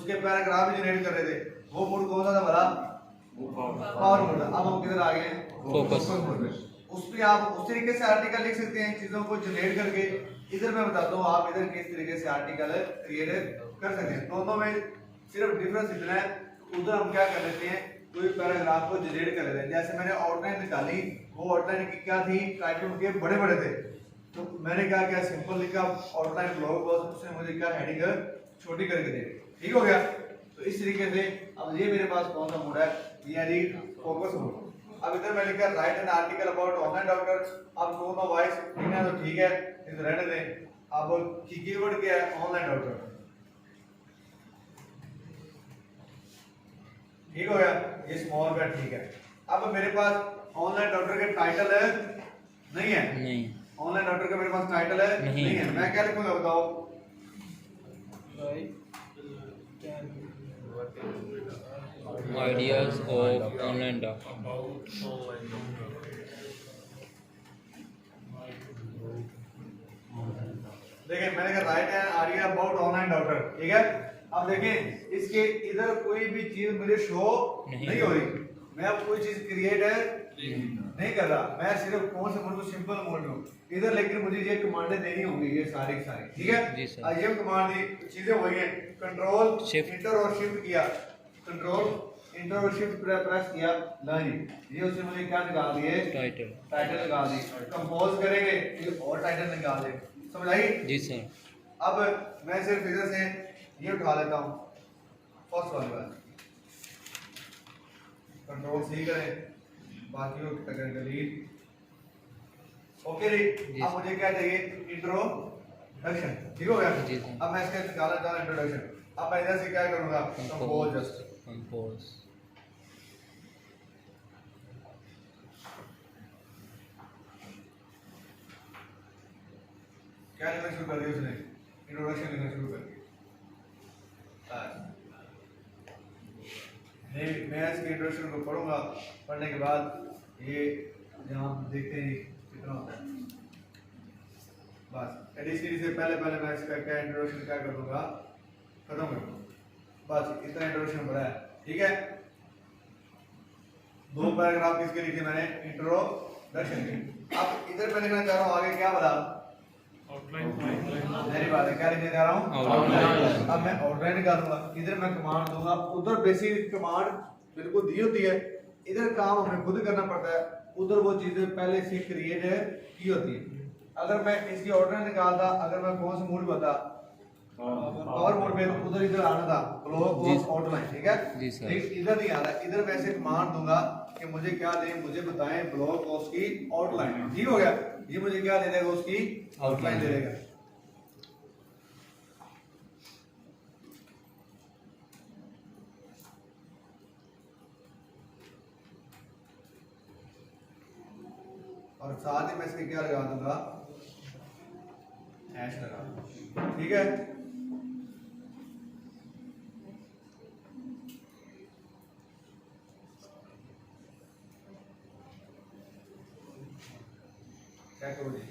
उसके paragraph generate कर रहे थे, वो मूड कौन सा था भला? Power mood. अब हम किधर आ गए हैं? फोकस मूड में। उस पे आप उस तरीके से आर्टिकल लिख सकते हैं चीजों को जनरेट करके। इधर मैं बताता हूँ आप इधर किस तरीके से आर्टिकल क्रिएट कर सकते हैं। दोनों में सिर्फ डिफरेंस इतना है, उधर हम क्या कर लेते हैं, कोई पैराग्राफ को जनरेट कर लेते हैं। जैसे मैंने आउटलाइन निकाली, वो आउटलाइन की क्या थी, टाइटल उनके बड़े बड़े थे, तो मैंने क्या सिंपल लिखा आउटलाइन ब्लॉग पोस्ट, उसने मुझे क्या हेडिंग छोटी करके दे दी। ठीक हो गया। तो इस तरीके से अब ये मेरे पास कौन सा मोड है, ये है फोकस मोड। अब इधर मैं लिखा right an article about online doctor. अब टोन ऑफ वॉइस लिखना तो ठीक है, इधर रहने दें। अब कीवर्ड क्या है, ऑनलाइन डॉक्टर। ठीक हो गया, ये स्मॉल का ठीक है। अब मेरे पास ऑनलाइन डॉक्टर के टाइटल है नहीं है, नहीं ऑनलाइन डॉक्टर का मेरे पास टाइटल है नहीं है। मैं क्या लिखूंगा बताओ? Ideas of online doctor. देखिए मैंने कहा right an idea about online doctor, ठीक है। अब देखें इसके इधर कोई भी चीज मुझे शो नहीं हो रही, मैं अब कोई चीज क्रिएट नहीं कर रहा, मैं सिर्फ कौन से मोड, सिंपल मोड में हूं इधर। लेकिन मुझे ये कमांडें देनी होंगी, ये सारी की सारी, ठीक है। ये कमांड दी, चीजें वही हैं। कंट्रोल इंटर और शिफ्ट किया, कंट्रोल इंटर और शिफ्ट प्रेस किया, नहीं ये उसने मुझे क्या निकाल दिए, टाइटल निकाल दी। कंपोज करेंगे ये और टाइटल निकाल दे, समझ आई? जी सर। अब मैं सिर्फ इधर से ये उठा लेता हूँ, फर्स्ट वाली बात, कंट्रोल सी करें, बाकी को डिलीट। ओके जी। अब मुझे क्या चाहिए, इंट्रोडक्शन। ठीक हो गया। अब मैं इसका निकालना चाहता हूँ इंट्रोडक्शन। अब मैं इधर से क्या करूँगा, कंपोज जस्ट कंपोज। क्या लिखना शुरू कर दिया उसने, इंट्रोडक्शन लिखना शुरू कर दिया। मैं इसके इंट्रोडक्शन को पढ़ूंगा, पढ़ने के बाद ये जहाँ देखते हैं कितना होता है, बस एडिशन से पहले मैं इसका क्या इंट्रोडक्शन क्या कर दूंगा, खत्म कर दूंगा। बस इतना इंट्रोडक्शन पढ़ा है, ठीक है। 2 पैराग्राफ किसके लिखे मैंने, इंट्रोडक्शन के। अब इधर मैं लिखना चाह रहा हूँ आगे क्या बता, मेरी बात है, क्या लिखने जा रहा हूँ, आउटलाइन। अब मैं आउटलाइन निकालूंगा, इधर मैं कमांड दूंगा, उधर बेसिक कमांड बिल्कुल दी होती है, इधर काम हमें खुद करना पड़ता है, उधर वो चीजें पहले से क्रिएट की होती है। अगर मैं इसकी आउटलाइन निकालता, अगर मैं कौन सा मूड बता पावर मोड पे, तो उधर इधर आना था ब्लॉक ऑफ आउटलाइन, ठीक है। लेकिन इधर नहीं आ रहा, इधर मैं ऐसे कमांड दूंगा कि मुझे क्या दे, मुझे बताएं ब्लॉक ऑफ की आउटलाइन। ठीक हो गया, ये मुझे क्या दे देगा, उसकी आउटलाइन दे देगा। और साथ ही मैं इसके क्या लगा दूंगा, हैश लगा दूंगा, ठीक है। क्या करो जी,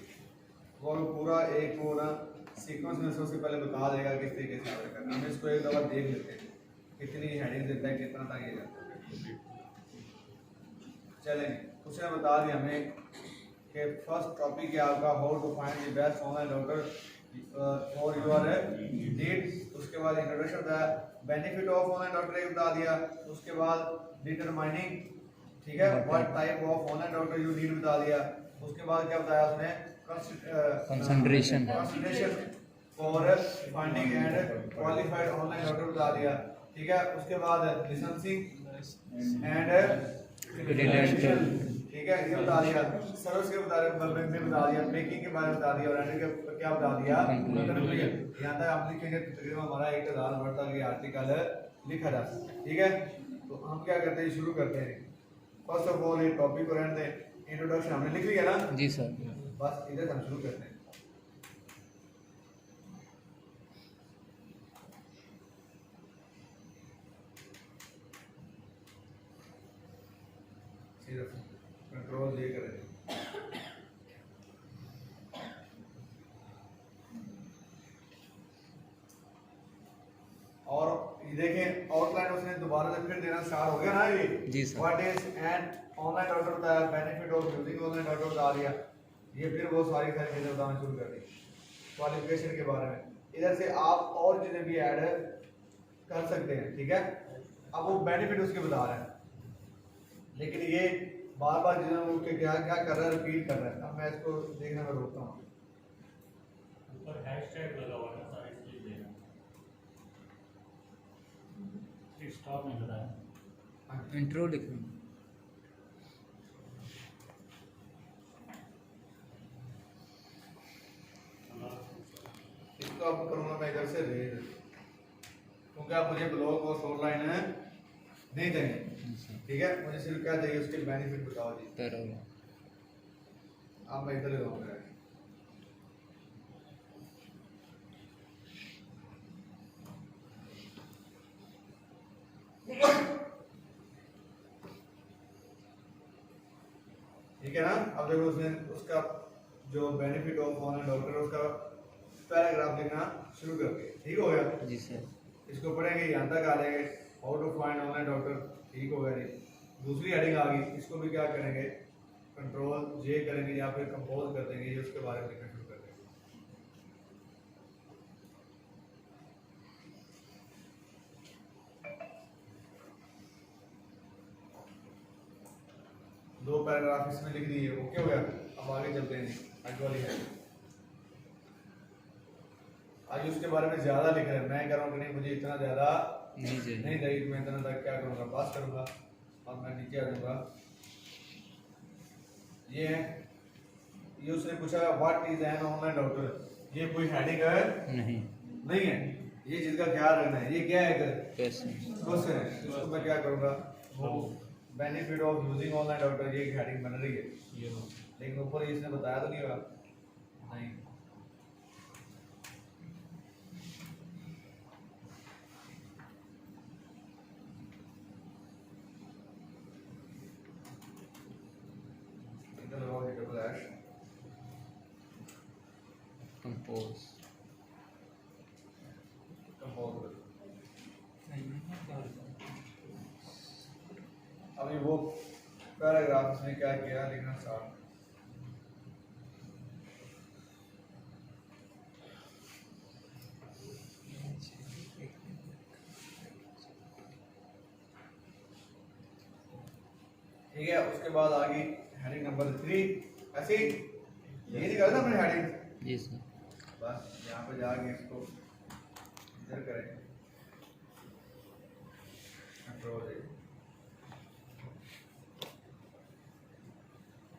वो पूरा एक पूरा सीक्वेंस में सबसे पहले बता देगा किस तरीके से ऑर्डर करना। हम इसको एक दफा देख लेते हैं कितनी हेडिंग देता है, कितना तक ये जाता है। चलें, उसने बता दिया हमें कि फर्स्ट टॉपिक है आपका how to find the best online doctor for your needs. उसके बाद इंट्रोडक्शन था, बेनिफिट ऑफ ऑनलाइन डॉक्टर एक बता दिया। उसके बाद डिटरमाइनिंग, ठीक है, what type of online doctor you need बता दिया। उसके बाद क्या बताया उसने, concentration for finding and qualified online doctor बता दिया, ठीक है। उसके बाद लाइसेंसिंग एंड क्रेडेंशियल, ठीक है, ये बता दिया। सर्विस के बारे में बता दिया, मेकिंग के बारे में बता दिया, और एंड के क्या बता दिया, कंक्लूजन। यहाँ तक आप लिखेंगे तो तकरीबन हमारा 1000 वर्ड तक ये आर्टिकल लिखा जा सकता है, ठीक है। तो हम क्या करते हैं, शुरू करते हैं। फर्स्ट ऑफ ऑल ये टॉपिक को रहने दें, इंट्रोडक्शन हमने लिख लिया ना, जी सर। बस इधर हम शुरू करते हैं। सिर्फ कंट्रोल ये करें, और देखें आउटलाइन उसने दोबारा से फिर देना स्टार्ट हो गया ना ये। जी sir. What is an online doctor बताया, benefit of using online doctor बता दिया, ये फिर वो सारी चीजें बताना शुरू कर दी क्वालिफिकेशन के बारे में। इधर से आप और चीजें भी ऐड कर सकते हैं, ठीक है। अब वो बेनिफिट उसके बता रहे हैं, लेकिन ये बार बार चीजों को क्या क्या कर रहा है, रिपीट कर रहा है। अब मैं इसको देखने में रोकता हूँ। ऊपर हैशटैग लगा हुआ है सारे चीज देना, स्टॉप नहीं बताया। इंट्रो लिखना। इसको अब करूँगा मैं इधर से रेज, क्योंकि आप मुझे ब्लॉग और शॉर्ट लाइन नहीं देंगे, ठीक है। मुझे सिर्फ क्या चाहिए, उसके बेनिफिट बताओ जी। पैराग्राफ। अब मैं इधर लगाऊंगा। ठीक है ना। अब देखो उसने उसका जो बेनिफिट ऑफ ऑनलाइन डॉक्टर उसका पैराग्राफ लिखना शुरू कर दिया, ठीक हो गया जी सर। इसको पढ़ेंगे, यहाँ तक आ जाएंगे, how to find online doctor, ठीक हो गया जी। दूसरी हेडिंग आ गई, इसको भी क्या करेंगे, कंट्रोल जे करेंगे या फिर कंपोज कर देंगे, ये उसके बारे में लिखना शुरू कर देंगे। दो पैराग्राफ इसमें लिख दिए, ओके हो गया। अब आगे चलते हैं जी, आगे वाली है। आज उसके बारे में ज्यादा लिख रहे हैं, मैं कह रहा हूँ कि नहीं मुझे इतना ज्यादा नहीं चाहिए। नहीं चाहिए, मैं इतना तक क्या करूँगा, पास करूँगा और मैं नीचे आ जाऊँगा। ये है, ये उसने पूछा what is an online doctor, ये कोई हेडिंग है नहीं है, ये चीज का ख्याल रखना है। ये क्या है, क्वेश्चन है, इसको मैं क्या करूँगा, वो benefit of using online doctor, ये हेडिंग बन रही है, लेकिन ऊपर इसने बताया तो नहीं होगा, नहीं। कंपोज। अभी वो पैराग्राफ इसने क्या किया, लिखना स्टार्ट। ठीक है, उसके बाद आ गई हेडिंग नंबर 3। ऐसे ही ये नहीं करता अपने हेडिंग, जी सर। बस यहाँ पे जाके इसको इधर करें, कंट्रोल है।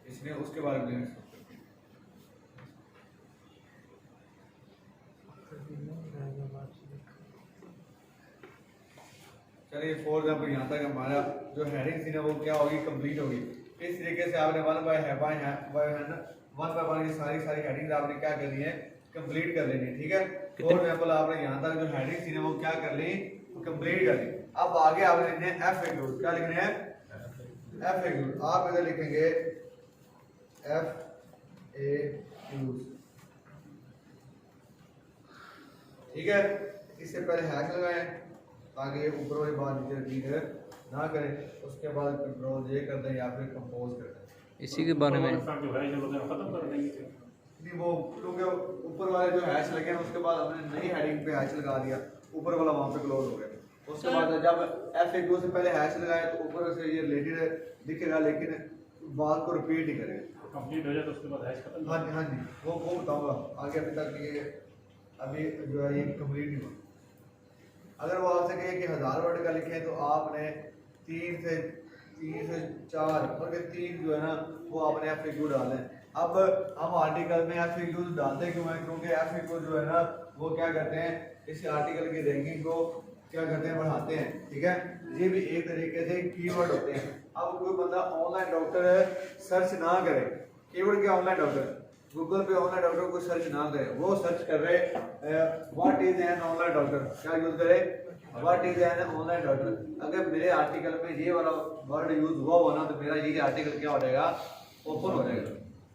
इसमें उसके बारे में चलिए फॉर एग्जाम्पल यहाँ तक हमारा जो हेडिंग थी ना वो क्या होगी, कंप्लीट होगी। इस तरीके से आपने वन बाय वन की सारी हेडिंग आपने क्या करनी है, कंप्लीट कर लेनी है, ठीक है। फॉर एग्जाम्पल आपने यहाँ तक जो हेडिंग थी ना वो क्या कर ली, कंप्लीट कर ली। अब आगे आपने लिखने हैं FAQ, क्या लिखने हैं, FAQ। आप इधर लिखेंगे FAQs, ठीक है। इससे पहले हैश लगाएं ताकि ये ऊपर वाली बात नीचे रिपीट ना करें। उसके बाद कंट्रोल जे कर दें या फिर कंपोज कर दें। इसी के बारे में जो है जो वगैरह खत्म कर देंगे, नहीं वो क्योंकि ऊपर वाले जो हैश लगे हैं उसके बाद हमने नई हेडिंग पे हैश लगा दिया, ऊपर वाला वहाँ पे क्लोज हो गया। उसके बाद जब FAQ से पहले हैश लगाए तो ऊपर से ये रिलेटेड दिखेगा, लेकिन बात को रिपीट ही करेगा। कंप्लीट हो जाए तो उसके बाद हैश खत्म। हाँ जी हाँ जी, वो बताऊंगा आगे। अभी तक ये अभी जो है ये कंप्लीट नहीं हुआ। अगर वो आपसे कहे कि 1000 वर्ड का लिखें तो आपने 3 से 4 और 3 जो है ना वो आपने FAQ डालें। अब हम आर्टिकल में FAQ डालते क्यों हैं, क्योंकि FAQ जो है ना वो क्या करते हैं, इस आर्टिकल की रैंकिंग को क्या करते हैं, बढ़ाते हैं, ठीक है। ये भी एक तरीके से कीवर्ड होते हैं। अब कोई बंदा ऑनलाइन डॉक्टर सर्च ना करे, कीवर्ड क्या ऑनलाइन डॉक्टर, गूगल पे ऑनलाइन डॉक्टर को सर्च ना करे, वो सर्च कर रहे what is an online doctor, क्या यूज करे, what is an online doctor. अगर मेरे आर्टिकल में ये वाला वर्ड यूज हुआ ना तो मेरा ये आर्टिकल क्या हो जाएगा, ओपन हो जाएगा,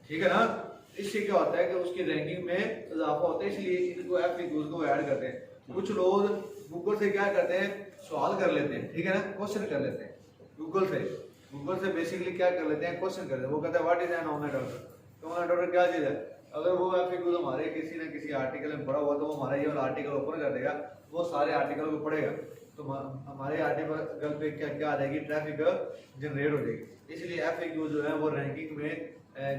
ठीक है ना। इससे क्या होता है कि उसकी रैंकिंग में इजाफा होता है, इसलिए इनको FAQs को ऐड करते हैं। कुछ लोग गूगल से क्या करते हैं, सवाल कर लेते हैं, ठीक है ना, क्वेश्चन कर लेते हैं गूगल से बेसिकली क्या कर लेते हैं, क्वेश्चन करते हैं। वो कहता है what is an online order, तो ऑनलाइन ऑर्डर क्या चीज़ है। अगर वो एफएक्यू हमारे किसी ना किसी आर्टिकल में पढ़ा हुआ तो वो हमारा ये वाला आर्टिकल ओपन कर देगा, वो सारे आर्टिकल को पढ़ेगा, तो हमारे आर्टिकल पे क्या क्या आ जाएगी, ट्रैफिक जनरेट हो जाएगी। इसलिए एफएक्यू जो है वो रैंकिंग में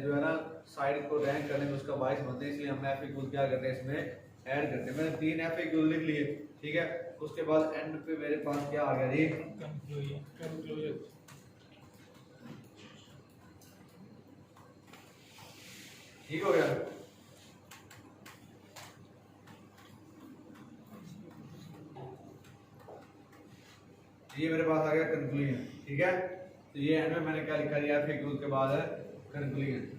जो है ना साइट को रैंक करने में उसका बाइस बनते हैं, इसलिए हम एफएक्यू क्या करते हैं इसमें ऐड करते हैं। मैंने 3 एफएक्यू लिख लिए, ठीक है। उसके बाद एंड पे मेरे पास क्या आ गया जी, कंक्लूजन। ठीक हो गया। ये मेरे पास आ गया कंक्लूजन, ठीक है। तो ये एंड में मैंने क्या लिखा दिया, फिर उसके बाद है कंक्लूजन।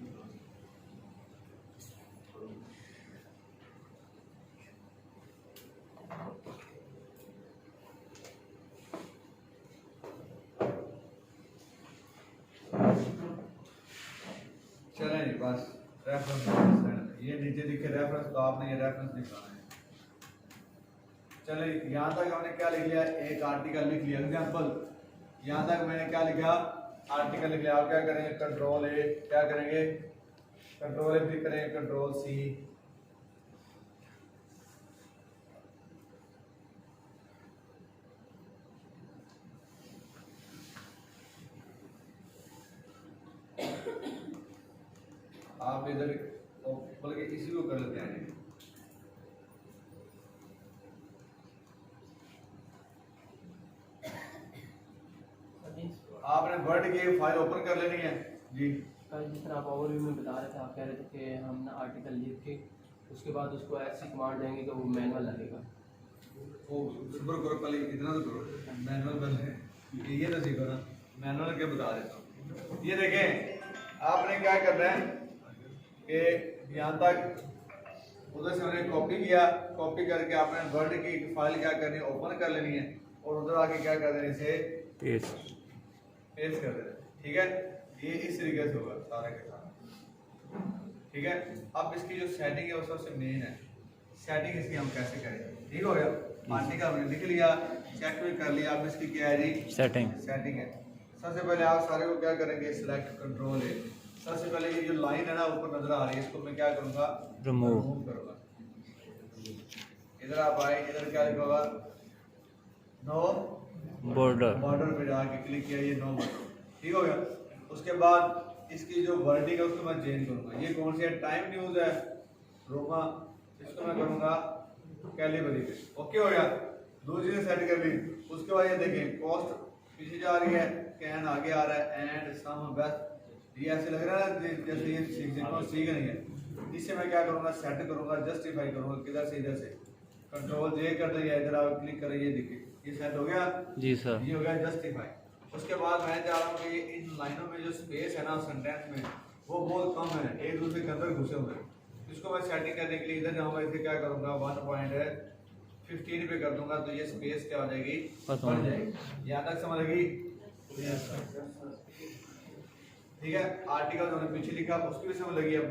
चलें जी, बस रेफरेंस ये नीचे लिखे रेफरेंस, तो आपने ये रेफरेंस लिखना है। चले यहाँ तक हमने क्या लिख लिया, एक आर्टिकल लिख लिया, एग्जांपल यहाँ तक मैंने क्या लिखा, आर्टिकल लिख लिया। आप क्या करेंगे, कंट्रोल ए, क्या करेंगे, कंट्रोल ए भी करेंगे, कंट्रोल सी, आप इधर बल्कि इसी को कर लेते हैं। आपने वर्ड की फाइल ओपन कर लेनी है जी। जिस तरह आप ओवरव्यू में बता रहे थे, आप कह रहे थे कि हम ना आर्टिकल लिख के उसके बाद उसको ऐसी कमांड देंगे कि वो मैनुअल लगेगा। वो सुपर करो, पहले इतना तो करो, मैनुअल पहले ये तो सीखो ना, मैनुअल के बता देता हूँ। ये देखें आपने क्या करना है कि यहाँ तक उधर से हमने कॉपी किया, कॉपी करके आपने वर्ड की फाइल क्या करनी है, ओपन कर लेनी है, और उधर आके क्या कर देना, इसे पेस्ट कर देना, ठीक है। ये इस तरीके से होगा सारे के सारे, ठीक है। अब इसकी जो सेटिंग है वो सबसे मेन है, सेटिंग इसकी हम कैसे करें, ठीक हो गया। आर्टिकल हमने लिख लिया, चेक भी कर लिया, अब इसकी क्या है जी, सेटिंग है। सबसे पहले आप सारे को क्या करेंगे, सिलेक्ट कंट्रोल है। सबसे पहले ये जो लाइन है ना ऊपर नजर आ रही है, इसको मैं क्या करूंगा, रिमूव करूंगा। इधर आप आए, इधर क्या लिखा होगा, नो बॉर्डर पे जाके क्लिक किया, ये नो बॉर्डर, ठीक हो गया। उसके बाद इसकी जो वर्डिंग है उसको मैं चेंज करूंगा। ये कौन सी है, टाइम न्यूज है, रोमा, इसको मैं करूंगा कैलिबरी पे, ओके हो गया। दूसरी ने सेट कर ली। उसके बाद ये देखें कॉस्ट पीछे जा रही है, कैन आगे आ रहा है, एंड सम बेस्ट, ये ऐसे लग रहा है जैसे ये सीख नहीं है। इससे मैं क्या करूंगा, सेट करूंगा, जस्टिफाई करूंगा, किधर से, इधर से कंट्रोल जे कर दिया, इधर आप क्लिक करें, ये देखिए ये सेट हो गया जी सर, ये हो गया जस्टिफाई। उसके बाद मैं चाह रहा हूँ कि इन लाइनों में जो स्पेस है ना सेंटेंस में वो बहुत कम है, एक दूसरे के अंदर घुसे हुए हैं। इसको मैं सेटिंग करने के लिए इधर जाऊँगा, इसे क्या करूँगा 1.15 पे कर दूंगा, तो ये स्पेस क्या हो जाएगी, बढ़ जाएगी। यहाँ तक समझ लगी, ठीक है। आर्टिकल हमने पीछे लिखा, उसकी भी समझ लगी। अब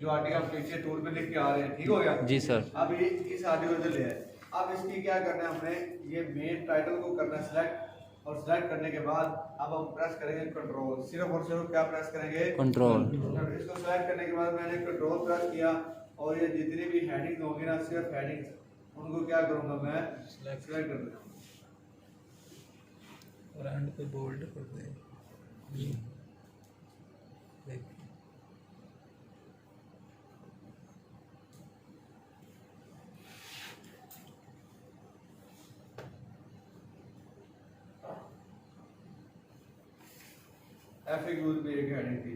जो आर्टिकल पीछे टूल पे लिख के आ रहे हैं, ठीक हो गया जी सर। अब ये इस आर्टिकल से ले आए, अब इसकी क्या करना है, हमने ये मेन टाइटल को करना है सिलेक्ट, और सिलेक्ट करने के बाद अब हम प्रेस करेंगे कंट्रोल, सिर्फ और सिर्फ क्या प्रेस करेंगे, कंट्रोल। इसको सिलेक्ट करने के बाद मैंने कंट्रोल प्रेस किया, और ये जितनी भी हेडिंग होंगी ना, सिर्फ हेडिंग उनको क्या करूंगा मैं, सिलेक्ट कर दूंगा, और एंड पे बोल्ड कर दे। एफएक्यू पे एक हेडिंग थी,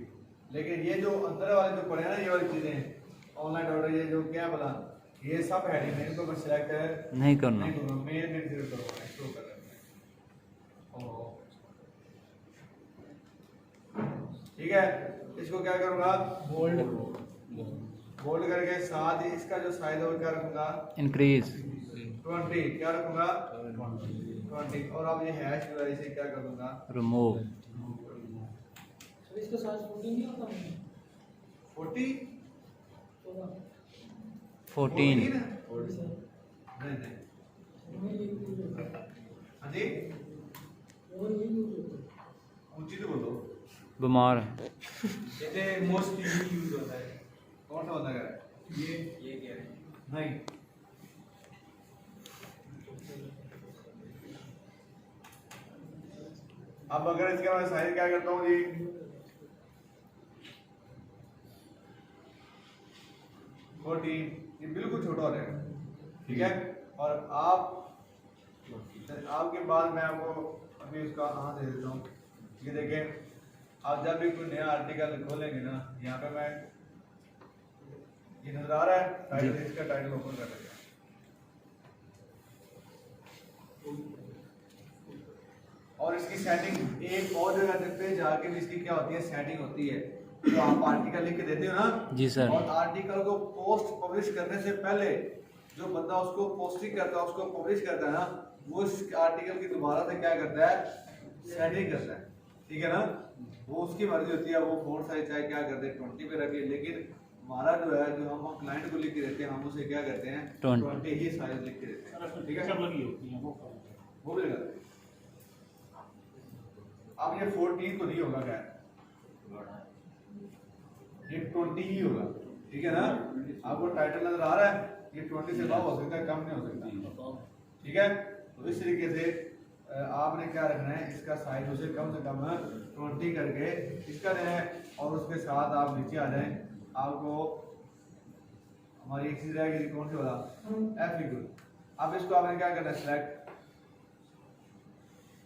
लेकिन ये जो अंदर वाले जो पढ़े ना, ये वाली चीजें ऑनलाइन ऑर्डर, ये जो क्या बोला, ये सब हेडिंग है, इनको मैं सिलेक्ट नहीं करूंगा, मेन में सिर्फ करूंगा, इसको कर लेते हैं, ठीक है। इसको क्या करूंगा, बोल्ड करके साथ ही इसका जो साइज है वो क्या रखूंगा, इंक्रीज 20, क्या रखूंगा 20, और अब ये हैश जो है इसे क्या कर दूंगा, रिमूव। इसका साइज 14 नहीं होता, 14 नहीं, हाँ जी ऊंची तो बोलो बीमार है ये मोस्टली यूज होता है कौन सा होता है ये क्या है नहीं अब अगर इसके बाद साइज क्या करता हूँ जी ये बिल्कुल छोटा हो जाएगा ठीक है और आपके बाद मैं आपको अभी उसका हाथ दे देता हूँ ये देखें आप जब भी कोई नया आर्टिकल खोलेंगे ना यहाँ पे मैं ये नजर आ रहा है टाइटल इसका टाइटल ओपन कर देते हैं और इसकी सेटिंग एक और जगह पे जाके भी इसकी क्या होती है सेटिंग होती है तो आप आर्टिकल लिख के देते हो ना जी सर और आर्टिकल को पोस्ट पब्लिश करने से पहले जो बंदा उसको पोस्टिंग करता है उसको पब्लिश करता है ना वो इस आर्टिकल की दोबारा से क्या करता है सेटिंग करता है ठीक है ना वो उसकी मर्जी होती है वो फोन साइज चाहे क्या करते हैं 20 पे रखिए लेकिन हमारा जो है जो हम क्लाइंट को लिख के देते हैं हम उसे क्या करते हैं 20 ही साइज लिख के देते हैं ठीक है लगी होती है वो भी लगाते हैं अब ये 14 तो नहीं होगा खैर ये 20 ही होगा ठीक है ना आपको टाइटल नजर आ रहा है ये 20 से कम हो सकता है कम नहीं हो सकता ठीक है तो इस तरीके से आपने क्या रखना है इसका साइज उसे कम से कम 20 करके इसका देना है और उसके साथ आप नीचे आ जाएं आपको हमारी एक चीज रहेगी कौन सी वाला एफ इक्वल अब इसको आपने क्या करना है सिलेक्ट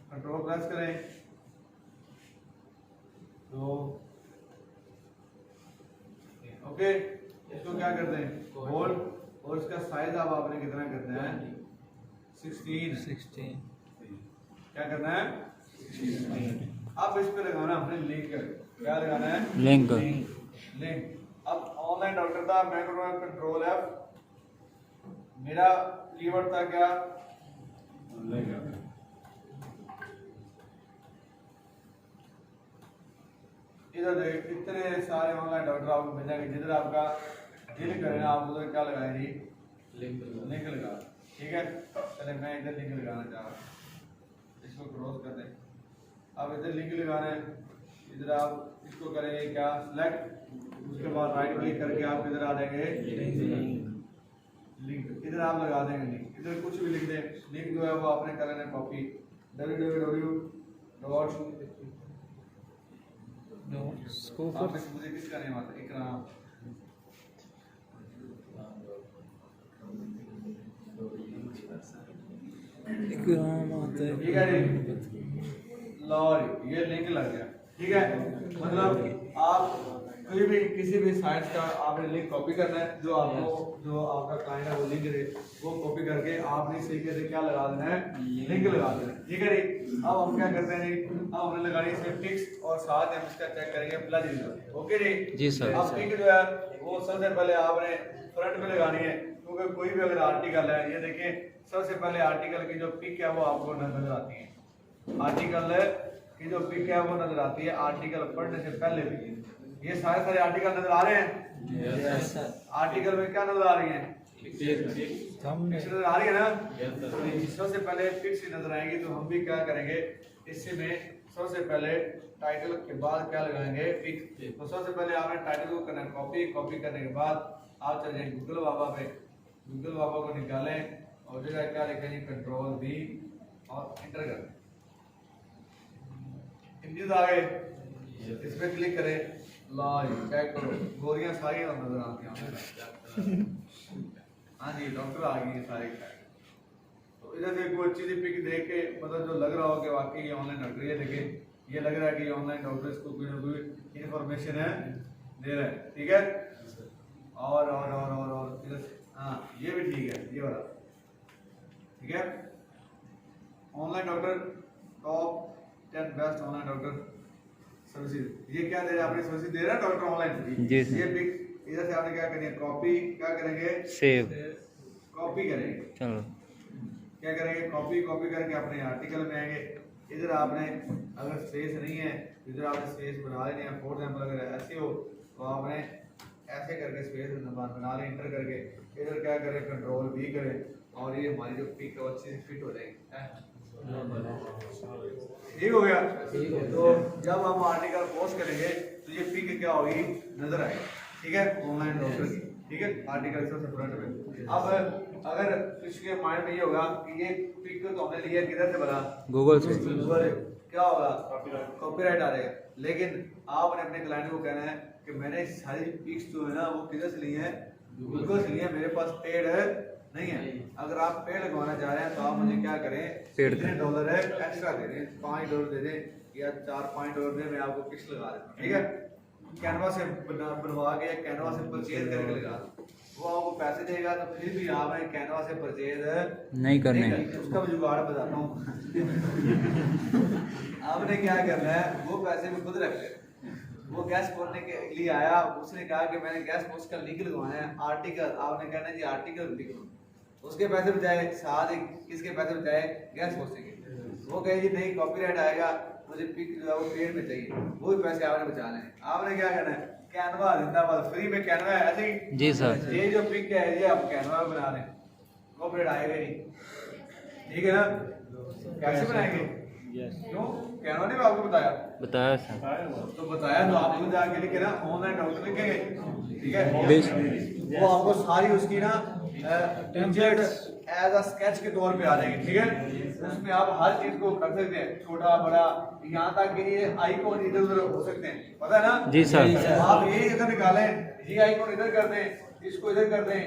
कंट्रोल प्रेस करें तो ओके इसको क्या करते हैं बोल्ड और इसका साइज अब आपने कितना करना है 16 क्या करना है अब इस पे लगाना अपने लिंक क्या लगाना है लिंक अब ऑनलाइन डॉक्टर था मैं करूँगा कंट्रोल एफ मेरा कीवर्ड था क्या इधर देख इतने सारे ऑनलाइन डॉक्टर आपको मिल जाएंगे जिधर आपका दिल करे ना आप उधर क्या लगाए जी लिंक लगा ठीक है चले मैं इधर लिंक लगाना चाह रहा हूँ इसको क्रॉस कर दें अब इधर लिंक लगाना है इधर आप इसको करेंगे क्या सिलेक्ट उसके बाद राइट क्लिक करके आप इधर आ जाएंगे लिंक इधर आप लगा देंगे लिंक इधर कुछ भी लिख दें लिंक जो है वो आपने कर लेना कॉपी www मुझे किसका नेम आता है इकराम आता है ठीक है लॉरी ये लिंक लग गया ठीक है मतलब आप कोई भी किसी भी साइट का आपने लिंक कॉपी करना है जो आपको जो आपका क्लाइंट है वो लिंक दे वो कॉपी करके आपने इस तरीके से क्या लगा देना है लिंक लगा देना है ठीक है अब हम क्या करते हैं अब हमने लगानी इसमें टिक्स और साथ हम इसका चेक करेंगे प्लस ओके जी सर अब टिक जो है वो सबसे पहले आपने फ्रंट में लगानी है क्योंकि कोई भी अगर आर्टिकल है ये देखिए सबसे पहले आर्टिकल की जो पिक है वो आपको नजर आती है आर्टिकल की जो पिक है वो नजर आती है आर्टिकल पढ़ने से पहले भी ये सारे आर्टिकल नजर आ रहे हैं आर्टिकल में क्या नजर आ रही है नजर आ रही है ना सबसे पहले पिक्स नजर आएंगी तो हम भी क्या करेंगे इससे में सबसे पहले टाइटल के बाद क्या लगाएंगे पिक तो सबसे पहले आपने टाइटल को करना है कॉपी करने के बाद आप चले जाएंगे गूगल बाबा पे गूगल बाबा को निकालें और जगह क्या लिखेंगे कंट्रोल V और इंटर करें इमेज आ गए इस पे क्लिक करें लाइव चेक करो गोरियां सारी नजर आती हैं हाँ जी डॉक्टर आ गई सारे तो इधर से कोई अच्छी सी पिक देख के मतलब जो लग रहा हो कि वाकई ये ऑनलाइन डॉक्टर ये देखे ये लग रहा है कि ऑनलाइन डॉक्टर इसको कोई ना कोई इन्फॉर्मेशन है दे रहा है ठीक है और इधर हाँ ये भी ठीक है ये वाला ठीक है online doctor top 10 best online doctor services ये क्या दे रहा है आपने सर्विस दे रहा है डॉक्टर ऑनलाइन जी ये पिक इधर से आपने क्या करनी है कॉपी क्या करेंगे सेव कॉपी करेंगे चलो क्या करेंगे कॉपी करके अपने आर्टिकल में आएंगे इधर आपने अगर स्पेस नहीं है इधर आपने स्पेस बना लेनी है फॉर एग्जांपल अगर ऐसे हो तो आपने ऐसे करके स्पेस बना ले इंटर करके इधर क्या करें कंट्रोल V करें और ये हमारी जो पिक है वो अच्छे से फिट हो जाएगी। ठीक हो गया। तो जब हम आर्टिकल पोस्ट करेंगे तो ये पिक क्या होगी नजर आएगी, ठीक है, ऑनलाइन डॉक्टर की, ठीक है, आर्टिकल सबसे फ्रंट में। अब अगर किसी के माइंड में ये होगा कि ये पिक तो हमने लिया किधर से बना, गूगल से। गूगल, क्या होगा, कॉपीराइट आ जाएगा। लेकिन आपने अपने क्लाइंट को कहना है कि मैंने सारी पिक्स जो है ना वो किधर से ली है, गूगल से ली है, मेरे पास पेड है नहीं है। अगर आप पेड़ लगवाना चाह रहे हैं तो आप मुझे क्या करें, कितने डॉलर है एक्स्ट्रा दे दें, $5 दे दें या $4-5 दें, मैं आपको किस्त लगा देता हूँ, ठीक है। कैनवा से बनवा के या कैनवा से परचेज करके लगा दूँ, वो आपको पैसे देगा तो फिर भी आपने कैनवा से परचेज नहीं करने उसका भी जुगाड़ बताता हूँ। आपने क्या करना है, वो पैसे भी खुद रख ले। वो गैस खोलने के लिए आया, उसने कहा कि मैंने गैस पोस्ट का लिंक लगवाना है, आर्टिकल, आपने कहना है जी आर्टिकल लिख लो, उसके पैसे बचाए, साथ ही किसके पैसे बचाए, गैस पोस्ट के। वो कहे जी नहीं कॉपीराइट आएगा, मुझे पिक जो है वो पेड में चाहिए, वो भी पैसे आपने बचा लें। आपने क्या करना है, कैनवा जिंदाबाद, फ्री में कैनवा है ऐसे ही। जी सर। ये जो पिक है ये आप कैनवा में बना लें, कॉपीराइट आएगा नहीं, ठीक है ना। कैसे बनाएंगे, क्यों, कैनवा ने आपको बताया सर। तो बताया, तो आप खुद जाके लिखे ना, ऑनलाइन डॉक्टर लिखेंगे, ठीक है, वो आपको सारी उसकी ना टेम्पलेट एज अ स्केच के तौर पे आ जाएगी, ठीक है। उसमें आप हर चीज को कर सकते हैं, छोटा बड़ा, यहाँ तक कि ये आइकॉन इधर उधर हो सकते हैं, पता है ना। जी सर। आप ये इधर निकालें, ये आइकॉन इधर कर दें, इसको इधर कर दें,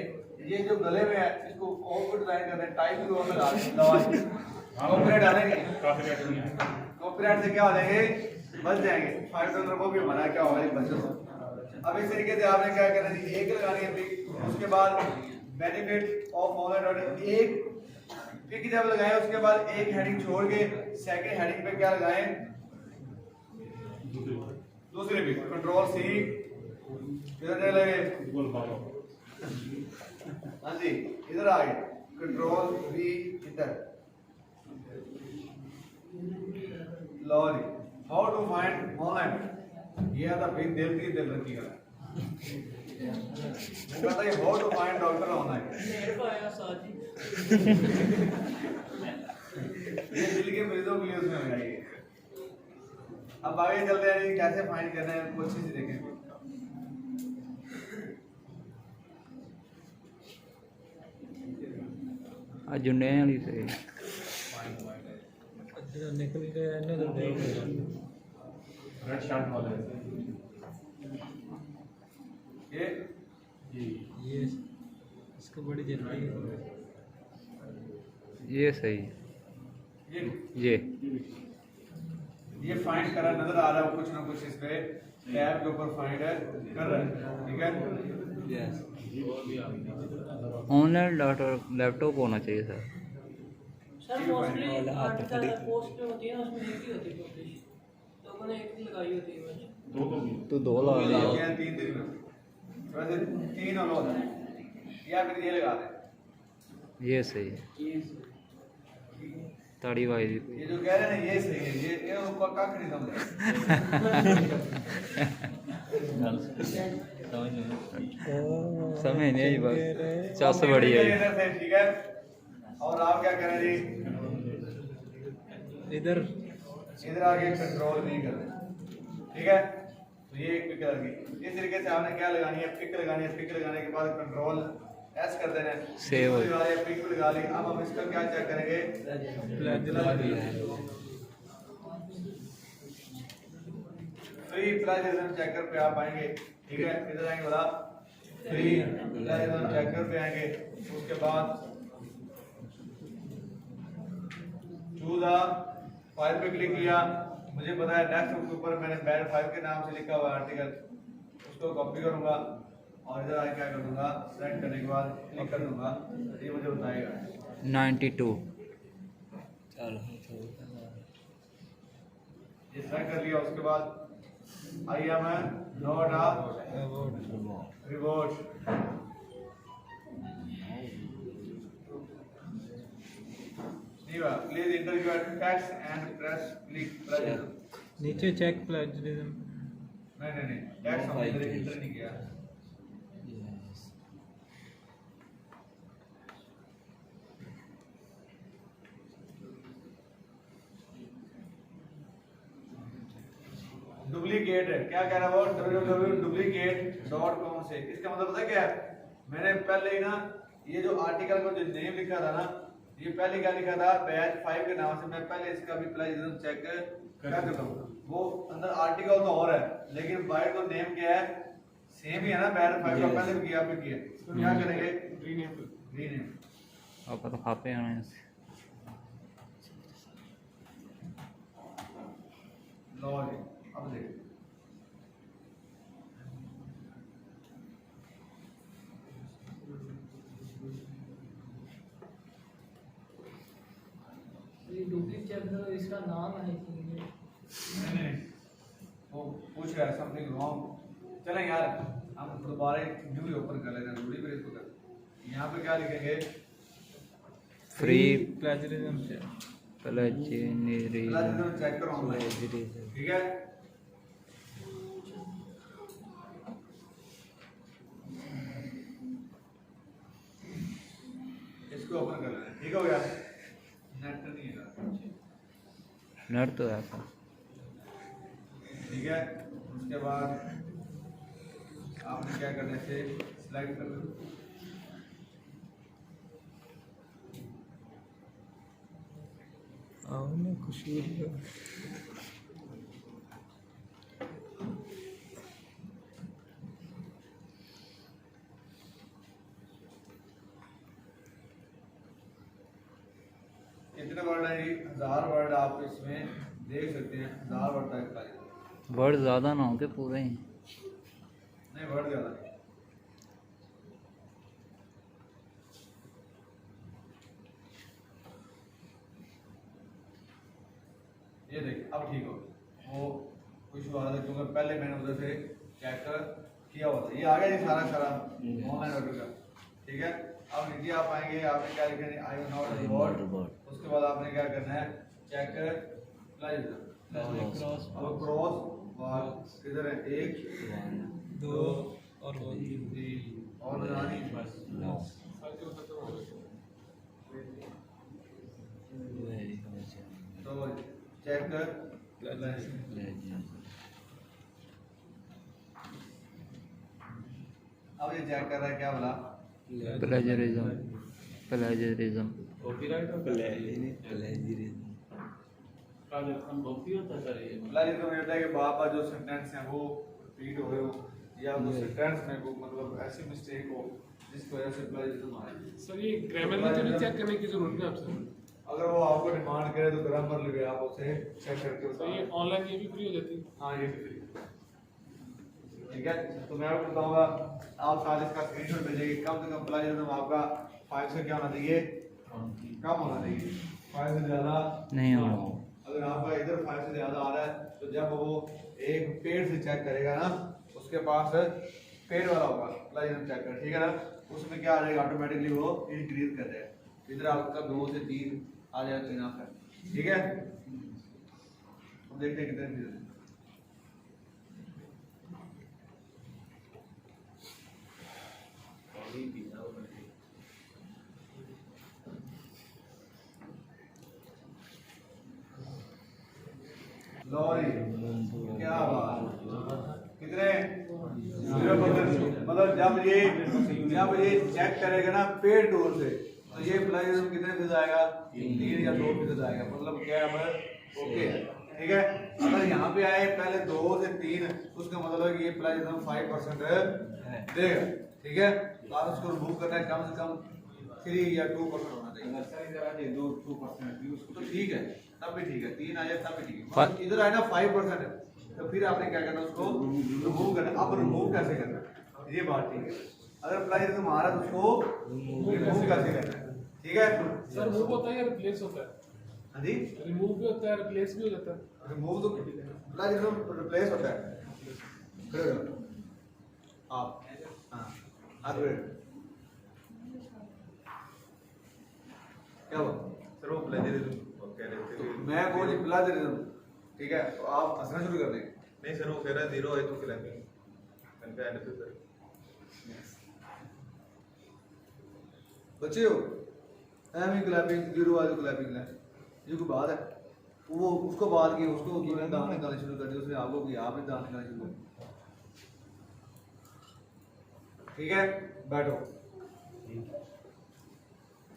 ये जो गले में है इसको और डिजाइन कर दें, टाइप को लगा दें, कॉपीराइट आ जाएंगे। कॉपीराइट से क्या हो जाएंगे, बच जाएंगे। $5 वो भी हमारा क्या होगा, बच। अब इस तरीके से आपने क्या करना है, एक लगानी है पिक, उसके बाद बेनिफिट ऑफ ऑनलाइन डॉक्टर, एक पिक जब लगाएं उसके बाद एक हेडिंग छोड़ के सेकंड हेडिंग पे क्या लगाएं, दूसरी पिक, Ctrl+C, इधर लगे, हाँ जी इधर आ गए, Ctrl+V इधर, लो जी, हाउ टू फाइंड ऑनलाइन, ये आता फिर दिल रखी है, कहता है how to find doctor online, ये दिल के मरीजों के लिए उसमें लगाई है। अब आगे चलते हैं, कैसे फाइंड करना है कुछ चीज देखें। आज जुड़ने वाली से निकल गया ना तो रेड शर्ट वाले ये इसको बड़ी जल्दी है। ये सही है। ये फाइंड करा नजर आ रहा है, कुछ ना कुछ इस पे टैब के ऊपर फाइंड है कर रहा है, ठीक है। ऑनलाइन डॉक्टर लैपटॉप होना चाहिए sir. Sir mostly article post में होती है ना, उसमें एक ही होती है पब्लिश, तो मैंने एक ही लगाई होती है। तो दो लगा दिया, 3 दिन में वैसे 3 और लो या फिर ये लगा दे, ये सही है। ताड़ी भाई ये जो कह रहे हैं ना ये सही है, ये ऊपर का खरीद हम समझ नहीं आई बस, सबसे बढ़िया है। ठीक है। और आप क्या करें जी, इधर आगे Ctrl+V कर दें, ठीक है। तो ये एक पिक लगी, इस तरीके से आपने क्या लगानी है, पिक लगानी है, पिक लगाने के बाद Ctrl+S कर देना है, सेव हो लगा लिया, पिक लगा ली। अब हम इसका क्या चेक करेंगे, फ्री प्लेजरिज्म चेकर पे आप आएंगे, ठीक है। इधर आएंगे बोला फ्री प्लेजरिज्म चेकर पे आएंगे, उसके बाद चूज अ फाइल पे क्लिक किया, मुझे पता है नेक्स्ट के ऊपर मैंने बैड फाइल के नाम से लिखा हुआ आर्टिकल, उसको कॉपी करूंगा और इधर आके क्या कर दूंगा, सेलेक्ट करने के बाद क्लिक कर दूंगा, ये मुझे बताएगा 92। ये सेलेक्ट कर लिया, उसके बाद I am not a reward, please inter your text and press click. नीचे चेक प्लेजरिज्म, नहीं टेक्स्ट हमने इधर इंटर नहीं किया, डुप्लीकेट है, क्या कह रहा है वो www.duplicate.com से। इसका मतलब पता है क्या है, मैंने पहले ही ना ये जो आर्टिकल में जो नेम लिखा था ना, ये पहले क्या लिखा था बैच 5 के नाम से, मैं पहले इसका भी प्लेजरिज्म चेक कर चुका हूं। वो अंदर आर्टिकल तो और है लेकिन बाय तो नेम क्या है सेम ही है ना, बैच 5 का पहले भी किया फिर किया, तो क्या करेंगे रीनेम। आप तो खाते हैं ना लो जी अब देखो ये डुप्लीकेट इसका नाम है नहीं वो पूछ रहा है समथिंग रॉन्ग। चलें यार हम दोबारा न्यू ही ओपन कर लेते हैं, जरूरी फिर इसको कर। यहाँ पे क्या लिखेंगे फ्री प्लेजरिज्म से प्लेजरिज्म चेक करो ऑनलाइन, ठीक है। इसको ओपन कर लेते हैं, ठीक हो गया। नेट नहीं है नर तो है था। ठीक है। उसके बाद आपने क्या करना है, सिलेक्ट कर लो। आओ ना खुशी कितने वर्ड है जी, 1000 वर्ड आप इसमें देख सकते हैं। 1000 वर्ड टाइप का वर्ड ज़्यादा ना हो के पूरे ही। नहीं, वर्ड ज्यादा नहीं। ये देखिए अब ठीक हो, वो कुछ हुआ था क्योंकि पहले मैंने उधर से चेक किया हुआ था। ये आ गया जी सारा ऑनलाइन ऑर्डर का, ठीक है। अब नीचे आप आएंगे, आपने क्या लिखा है आई एम नॉट बोर्ड, उसके बाद आपने क्या करना है चेक क्रॉस किधर है, 1 2 और 3 और लगानी तो चेक कर अब ये चेक कर रहा है क्या बोला प्लेजरिज्म प्लेजरिज्म प्लेजरिज्म होता है कि बार-बार जो सेंटेंस है वो रिपीट हो रहे हो या वो सेंटेंस में को मतलब ऐसी मिस्टेक हो जिसकी वजह से प्लेजरिज्म आ रहा है। सर ये ग्रामर में तो नहीं चेक करने की जरूरत है आपसे। अगर वो आपको डिमांड करे तो ग्रामर लगे आप उसे चेक करके सर ये ऑनलाइन ये भी फ्री हो जाती है। हाँ ये भी फ्री, ठीक है। तो मैं आपको बताऊंगा आप साथ इसका स्क्रीनशॉट भेजिए, कम से कम प्लेजरिज्म आपका 5 से क्या होना चाहिए, कम होना चाहिए, 5 से ज़्यादा नहीं होना। अगर आपका इधर 5 से ज़्यादा आ रहा है तो जब वो एक पेड़ से चेक करेगा ना, उसके पास पेड़ वाला होगा प्लेजरिज्म चेक कर, ठीक है ना, उसमें क्या आ जाएगा ऑटोमेटिकली वो इंक्रीज कर देगा। इधर आपका 2 से 3 आ जाएगा तो इनफ है, ठीक है। अब देखते हैं कितने चीज़ें लॉरी क्या बात, कितने 0% मतलब जब ये चेक करेगा ना पेड टूल से तो ये प्लेजरिज्म कितने फीसद आएगा, 3 या 2% आएगा, मतलब क्या है ओके है, ठीक है। अगर यहाँ पे आए पहले 2 से 3 उसका मतलब है कि ये प्लेजरिज्म 5% देगा, ठीक है। तो आप उसको रिमूव करना है, कम से कम 3 या 2% होना चाहिए, 2% तो ठीक है, तब भी ठीक है, 3 आ जाए तब भी ठीक है। इधर आए ना 5% है तो फिर आपने क्या करना है उसको रिमूव करना। अब रिमूव कैसे करना है ये बात ठीक है, अगर प्लेजरिज्म आ रहा है तो उसको रिमूव कैसे करना है, ठीक है। सर रिमूव होता है या रिप्लेस होता है? हाँ जी, रिमूव भी होता है रिप्लेस भी हो जाता है। रिमूव तो प्लेजरिज्म रिप्लेस होता है, खड़े हो जाओ आप, हाँ हाथ बढ़े, क्या हुआ सर वो प्लेजरिज्म कह रहे थे। मैं बोल प्लेजरिज्म, ठीक है, तो आप हंसना शुरू कर देंगे। नहीं सर वो कह रहा है 0 है तो क्लैपिंग एंड पे एंड पे सर बच्चे हो एम क्लैपिंग 0 वाली क्लैपिंग है, ये कोई बात है, वो उसको बाल की उसको तूने दांत निकालने शुरू कर दिया, उसने आपको कि आपने दांत निकालने शुरू कर दिया। ठीक है, बैठो।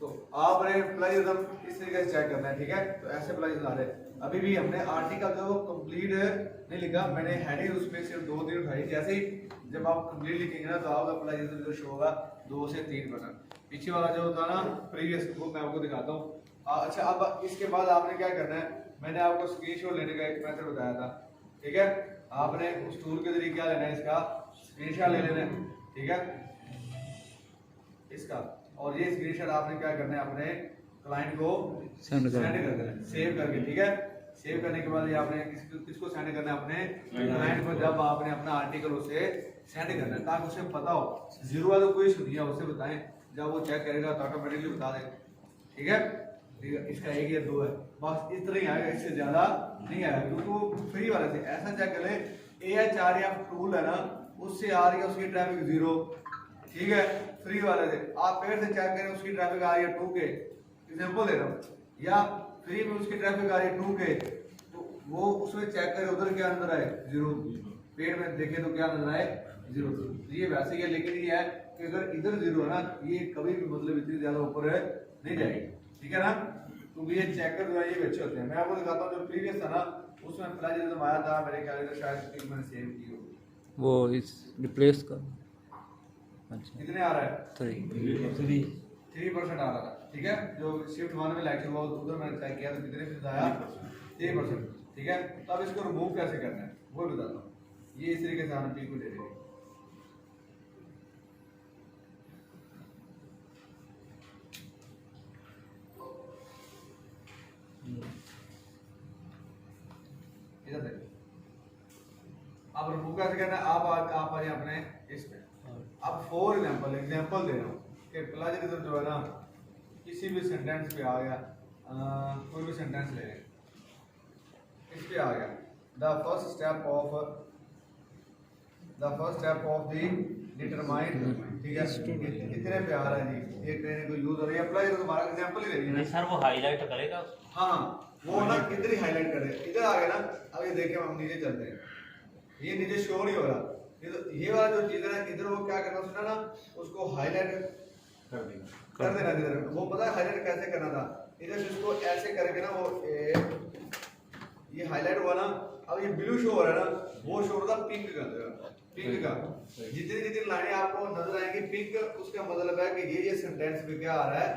तो आपने प्लेजरिज्म इस तरीके से चेक करना है। ठीक है, तो ऐसे प्लेजरिज्म आ रहे। अभी भी हमने आर्टिकल जो कंप्लीट नहीं लिखा, मैंने हेडिंग उसमें सिर्फ 2-3 उठाई। जैसे ही जब आप कंप्लीट लिखेंगे ना तो आपका प्लेजरिज्म जो शो होगा 2 से 3%। पीछे वाला जो होता है ना प्रीवियस, वो मैं आपको दिखाता हूँ। अच्छा, अब इसके बाद आपने क्या करना है, मैंने आपको स्क्रीनशॉट लेने का एक मेथड बताया था। ठीक है, आपने उस टूल के जरिए क्या लेना है, इसका स्क्रीनशॉट ले लेना है। ठीक है, इसका, और ये स्क्रीनशॉट आपने क्या करना है, अपने क्लाइंट को सेंड कर देना है, सेव करके। ठीक है, सेव करने के बाद ये आपने किसको सेंड करना है, अपने क्लाइंट को। जब आपने अपना आर्टिकल उसे सेंड करना है ताकि उसे पता हो, जीरो वाला कोई इशू नहीं है, उसे बताएं, जब वो चेक करेगा तो ऑटोमेटिकली बता देगा। ठीक है, इसका 1 या 2 है, बस इस तरह ही आएगा, इससे ज्यादा नहीं आएगा, क्योंकि वो फ्री वाले से ऐसा चेक करें। AHREF टूल है ना, उससे आ रही है उसकी ट्रैफिक 0। ठीक है, फ्री वाले से आप पेड से चेक करें, उसकी ट्रैफिक आ रही है 2K, एग्जांपल दे रहा हूँ, या फ्री में उसकी ट्रैफिक आ रही है 2K, तो वो उसमें चेक करें उधर क्या नजर आए, 0। पेड में देखे तो क्या नजर आए, 0। ये वैसे ही है, लेकिन ये है कि अगर इधर 0 है ना, ये कभी भी मतलब इतनी ज्यादा ऊपर है नहीं जाएगी। ठीक है ना, तो ये चेकर जो है ये अच्छे होते हैं। मैं आपको दिखाता हूँ, जो प्रीवियस था ना उसमें प्लेजरिज्म आया था, मेरे ख्याल से शायद मैंने सेव की हो, वो इस रिप्लेस कर। अच्छा, कितने आ रहा है, 3% आ रहा था। ठीक है, जो शिफ्ट 1 में लेक्चर हुआ उधर मैंने चेक किया तो कितने फीसद आया, 3%। ठीक है, तो अब इसको रिमूव कैसे करना है वो बताता हूँ। ये इस तरीके से हम पी को ले लेंगे। इधर देखो, अब रिमूव कैसे करना है, आप आ जाए अपने इस पे। अब फॉर एग्जांपल दे रहा हूँ कि प्लेजरिज्म जो है ना, किसी भी सेंटेंस पे आ गया, कोई भी सेंटेंस ले लें, इस पे आ गया, the first step of the determined. ठीक है, कितने पे आ रहा है जी, ये ट्रेनिंग को यूज हो रही है। प्लेजरिज्म हमारा एग्जांपल ही ले रही है सर, वो हाईलाइट करेगा। हाँ, वो ना किधर ही हाईलाइट कर रहे हैं, इधर आ गया ना। अब ये देखिए, हम नीचे चलते हैं, ये नीचे शो नहीं हो रहा, ये वाला जो चीज है ना, इधर वो क्या करना उसने ना, उसको हाईलाइट कर देना। इधर वो पता है हाईलाइट कैसे करना था, इधर से इसको ऐसे करके ना, वो ये हाईलाइट हुआ ना। अब ये ब्लू शो हो रहा है ना, वो शो हो रहा था पिंक का। जितनी लाइनें आपको नजर आएंगी पिंक, उसका मतलब है कि ये सेंटेंस पे क्या आ रहा है,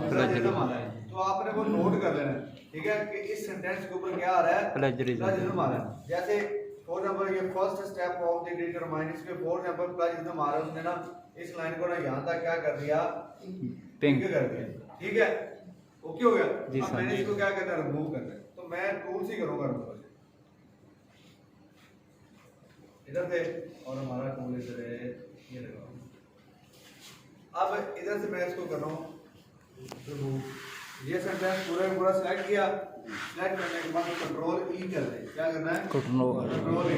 प्लेजरिज्म आ रहा है। तो आपने वो नोट कर लेना है। ठीक है, कि इस सेंटेंस के ऊपर क्या आ रहा है, प्लेजरिज्म आ रहा है। जैसे फॉर एग्जांपल ये first step of the determine, इसमें फॉर एग्जांपल प्लेजरिज्म आ रहा है, उसने ना इस लाइन को ना यहां तक क्या कर दिया, पिंक कर दिया। ठीक है, ओके हो गया। अब मैंने इसको क्या करना है, रिमूव करना है, तो मैं टूल से करूंगा रिमूव इधर से, और हमारा टूल इधर है, ये लगा। अब इधर से मैं इसको कर रहा हूँ रिमूव। ये सेंटेंस पूरा सिलेक्ट किया, सिलेक्ट करने के बाद कंट्रोल ई कर दे। क्या करना है, कंट्रोल ई,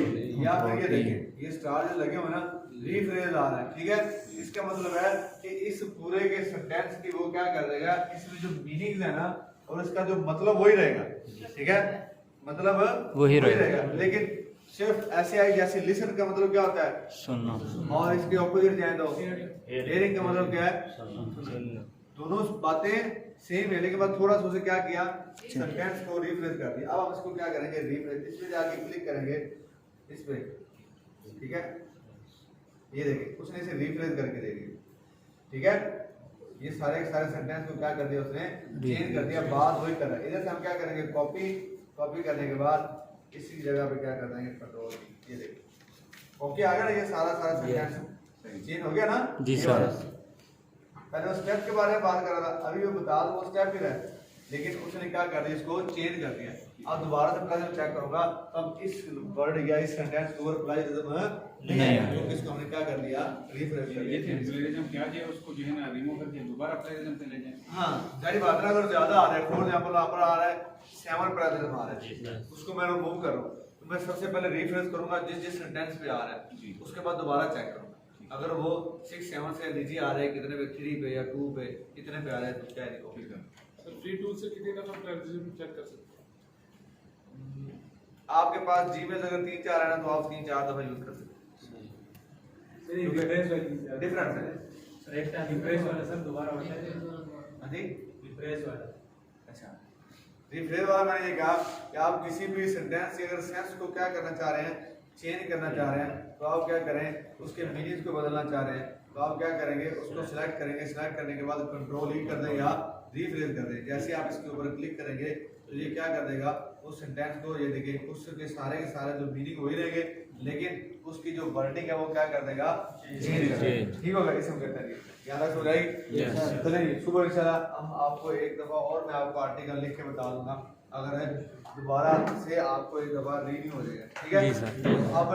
या फिर ये देखिए ये स्टार जो लगे हुए ना, रीफ्रेज आ रहा है। ठीक है, इसका मतलब है कि इस पूरे के सेंटेंस की वो क्या कर देगा, इसमें जो मीनिंग्स है ना और इसका जो मतलब वही रहेगा। ठीक है, मतलब वही रहेगा, लेकिन सिर्फ ऐसे आई जैसे लिसन का मतलब क्या होता है, सुनना, और इसके ऑपोजिट जाए तो हियरिंग का मतलब क्या है, दोनों बातें सेम है, लेकिन बाद थोड़ा सा उसे क्या किया, सेंटेंस को रिफ्रेश कर दिया। अब हम इसको क्या करेंगे, रिफ्रेश, इस पे जाके क्लिक करेंगे इस पे। ठीक है, ये देखिए उसने इसे रिफ्रेश करके दे दिया। ठीक है, ये सारे सेंटेंस को क्या कर दिया उसने, चेंज कर दिया, बात वही कर रहा है। इधर से हम क्या करेंगे, कॉपी करने के बाद इसी जगह पे क्या कर देंगे, कंट्रोल। ये देखिए ओके आ गया ना, ये सारा सेंटेंस चेंज हो गया ना जी सर। पहले वो स्टेप के बारे में बात कर रहा था, अभी वो बता दो वो स्टेप ही रहा, लेकिन उसने क्या कर दिया, इसको चेंज कर दिया। अब दोबारा से प्लेजरिज्म चेक करूंगा, तब इस वर्ड या इस सेंटेंस के ऊपर प्लेजरिज्म नहीं है, क्योंकि इसको हमने क्या कर दिया, रिफ्रेश कर दिया। प्लेजरिज्म क्या है, उसको जो है ना रिमूव करके दोबारा प्लेजरिज्म पे ले जाएं। हां, जारी बात है, अगर ज्यादा आ रहा है, फॉर एग्जांपल यहाँ पर आ रहा है 7 प्लेजरिज्म आ रहा है, उसको मैं रिमूव कर रहा हूं, तो मैं सबसे पहले रिफ्रेश करूंगा जिस सेंटेंस पे आ रहा है, उसके बाद दोबारा चेक करूंगा। अगर वो 6 7 से नीचे आ रहा है, कितने पे, 3 पे या 2 पे, कितने पे आ रहा है, तो क्या है, सर फ्री टूल से कितनी दफा प्लेजरिज्म चेक कर सकते हैं? आपके पास Gmail अगर 3-4 है ना तो आप 3-4 दफा यूज कर सकते हैं। डिफरेंस है सर एक टाइम रिफ्रेश वाला सर दोबारा होता है हाँ जी। रिफ्रेश वाला अच्छा, रिफ्रेश वाला मैंने ये कहा कि आप किसी भी सेंटेंस की अगर सेंस को क्या करना चाह रहे हैं, चेंज करना चाह रहे हैं, तो आप क्या करें, उसके मीनिंग को बदलना चाह रहे हैं तो आप क्या करेंगे, उसको सिलेक्ट करेंगे, सिलेक्ट करने के बाद कंट्रोल ही कर दें या रिफ्रेश कर दें। जैसे आप इसके ऊपर क्लिक करेंगे तो ये क्या कर देगा, उस सेंटेंस को, ये देखिए उसके सारे के सारे जो मीनिंग वही रहेंगे लेकिन उसकी जो वर्डिंग है वो क्या कर देगा, चेंज कर देगा। ठीक होगा, इसे हम कहते हैं याद रख हो जाएगी। चलिए सुबह इंशाल्लाह हम आपको एक दफा और मैं आपको आर्टिकल लिख के बता दूंगा, अगर दोबारा से आपको एक दफा रीड नहीं हो जाएगा। ठीक है जी सर। अब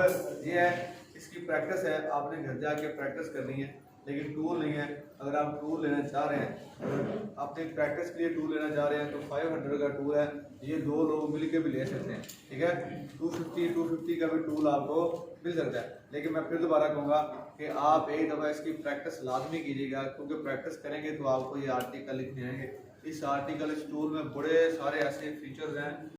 ये है, इसकी प्रैक्टिस है, आपने घर जाके प्रैक्टिस करनी है, लेकिन टूल नहीं है। अगर आप टूल लेना चाह रहे हैं, अगर अपनी प्रैक्टिस के लिए टूल लेना चाह रहे हैं तो 500 का टूल है, ये 2 लोग मिल के भी ले सकते हैं। ठीक है, 250 का भी टूल आपको मिल सकता है। लेकिन मैं फिर दोबारा कहूँगा कि आप एक दफ़ा इसकी प्रैक्टिस लाजमी कीजिएगा, क्योंकि प्रैक्टिस करेंगे तो आपको ये आर्टिकल लिखने आएंगे। इस आर्टिकल, इस टूल में बड़े सारे ऐसे फीचर्स हैं